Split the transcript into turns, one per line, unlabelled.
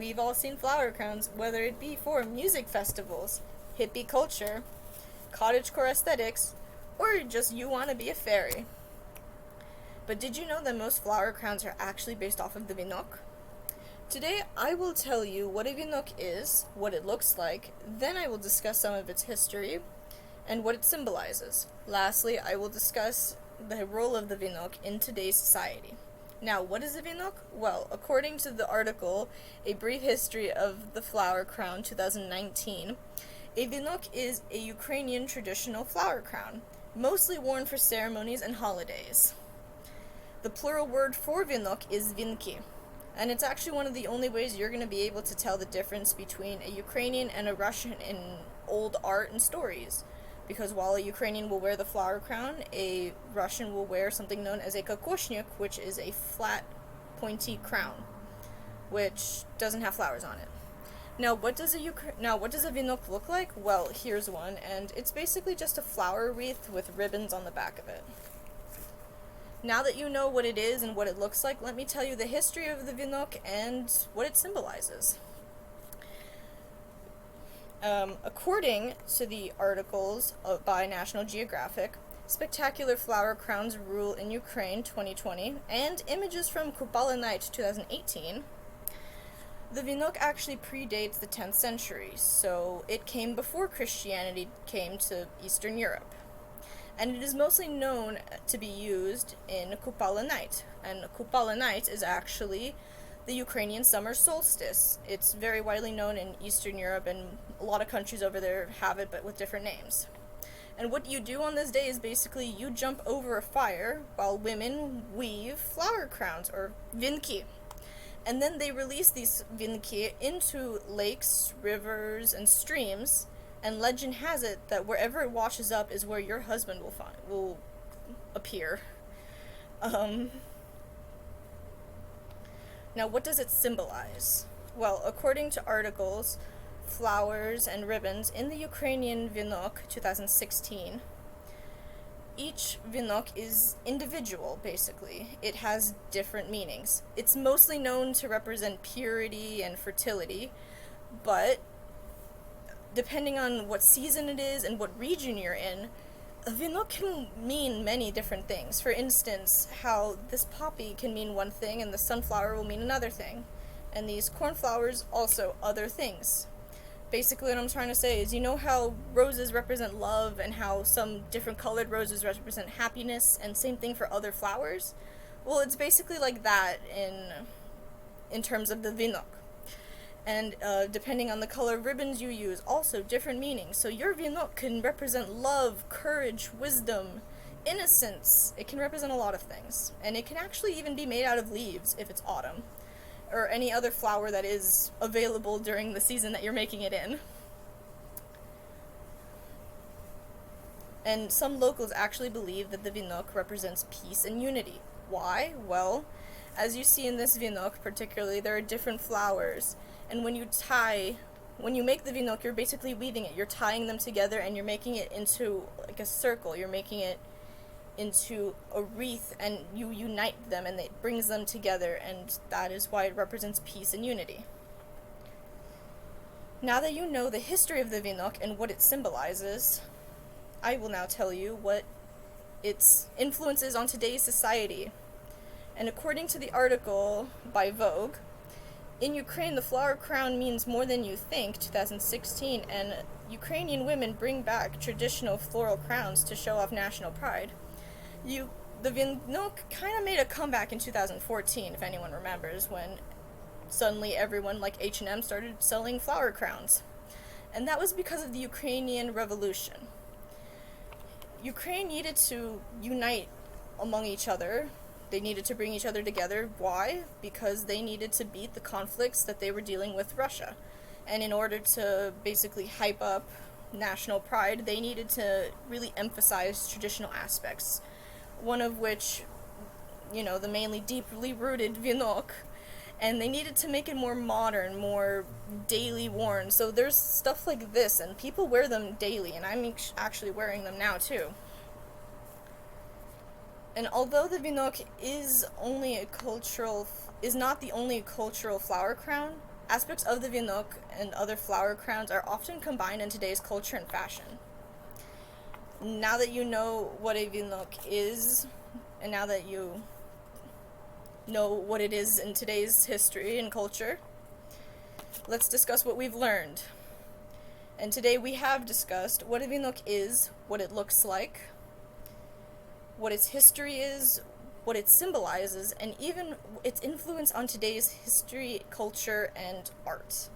We've all seen flower crowns, whether it be for music festivals, hippie culture, cottagecore aesthetics, or just you want to be a fairy. But did you know that most flower crowns are actually based off of the Vinok? Today I will tell you what a Vinok is, what it looks like, then I will discuss some of its history, and what it symbolizes. Lastly, I will discuss the role of the Vinok in today's society. Now, what is a Vinok? Well, according to the article, A Brief History of the Flower Crown 2019, a Vinok is a Ukrainian traditional flower crown, mostly worn for ceremonies and holidays. The plural word for Vinok is vinki, and it's actually one of the only ways you're going to be able to tell the difference between a Ukrainian and a Russian in old art and stories. Because while a Ukrainian will wear the flower crown, a Russian will wear something known as a kokoshnik, which is a flat, pointy crown, which doesn't have flowers on it. Now, what does a Vinok look like? Well, here's one, and it's basically just a flower wreath with ribbons on the back of it. Now that you know what it is and what it looks like, let me tell you the history of the Vinok and what it symbolizes. According to the articles by National Geographic, Spectacular Flower Crowns Rule in Ukraine 2020, and images from Kupala Night 2018, the Vinok actually predates the 10th century, so it came before Christianity came to Eastern Europe. And it is mostly known to be used in Kupala Night, and Kupala Night is actually the Ukrainian summer solstice. It's very widely known in Eastern Europe, and a lot of countries over there have it, but with different names. And what you do on this day is basically you jump over a fire while women weave flower crowns, or vinki. And then they release these vinki into lakes, rivers, and streams, and legend has it that wherever it washes up is where your husband will appear. Now, what does it symbolize? Well, according to articles, flowers and ribbons in the Ukrainian Vinok 2016, each Vinok is individual, basically. It has different meanings. It's mostly known to represent purity and fertility, but depending on what season it is and what region you're in, a Vinok can mean many different things. For instance, how this poppy can mean one thing and the sunflower will mean another thing. And these cornflowers also other things. Basically what I'm trying to say is, you know how roses represent love and how some different colored roses represent happiness, and same thing for other flowers? Well, it's basically like that in terms of the Vinok. And depending on the color ribbons you use, also different meanings. So your Vinok can represent love, courage, wisdom, innocence. It can represent a lot of things. And it can actually even be made out of leaves if it's autumn, or any other flower that is available during the season that you're making it in. And some locals actually believe that the Vinok represents peace and unity. Why? Well, as you see in this Vinok particularly, there are different flowers. And when you make the Vinok, you're basically weaving it. You're tying them together and you're making it into like a circle. You're making it into a wreath, and you unite them and it brings them together, and that is why it represents peace and unity. Now that you know the history of the Vinok and what it symbolizes, I will now tell you what its influence is on today's society. And according to the article by Vogue, in Ukraine, the flower crown means more than you think, 2016, and Ukrainian women bring back traditional floral crowns to show off national pride. The Vinok kind of made a comeback in 2014, if anyone remembers, when suddenly everyone like H&M started selling flower crowns. And that was because of the Ukrainian Revolution. Ukraine needed to unite among each other. They needed to bring each other together. Why? Because they needed to beat the conflicts that they were dealing with Russia. And in order to basically hype up national pride, they needed to really emphasize traditional aspects. One of which, the mainly deeply rooted Vinok. And they needed to make it more modern, more daily worn. So there's stuff like this, and people wear them daily, and I'm actually wearing them now too. And although the Vinok is not the only cultural flower crown, Aspects of the Vinok and other flower crowns are often combined in today's culture and fashion. Now that you know what a Vinok is, and now that you know what it is in today's history and culture, let's discuss what we've learned. And today we have discussed what a Vinok is, what it looks like, what its history is, what it symbolizes, and even its influence on today's history, culture, and art.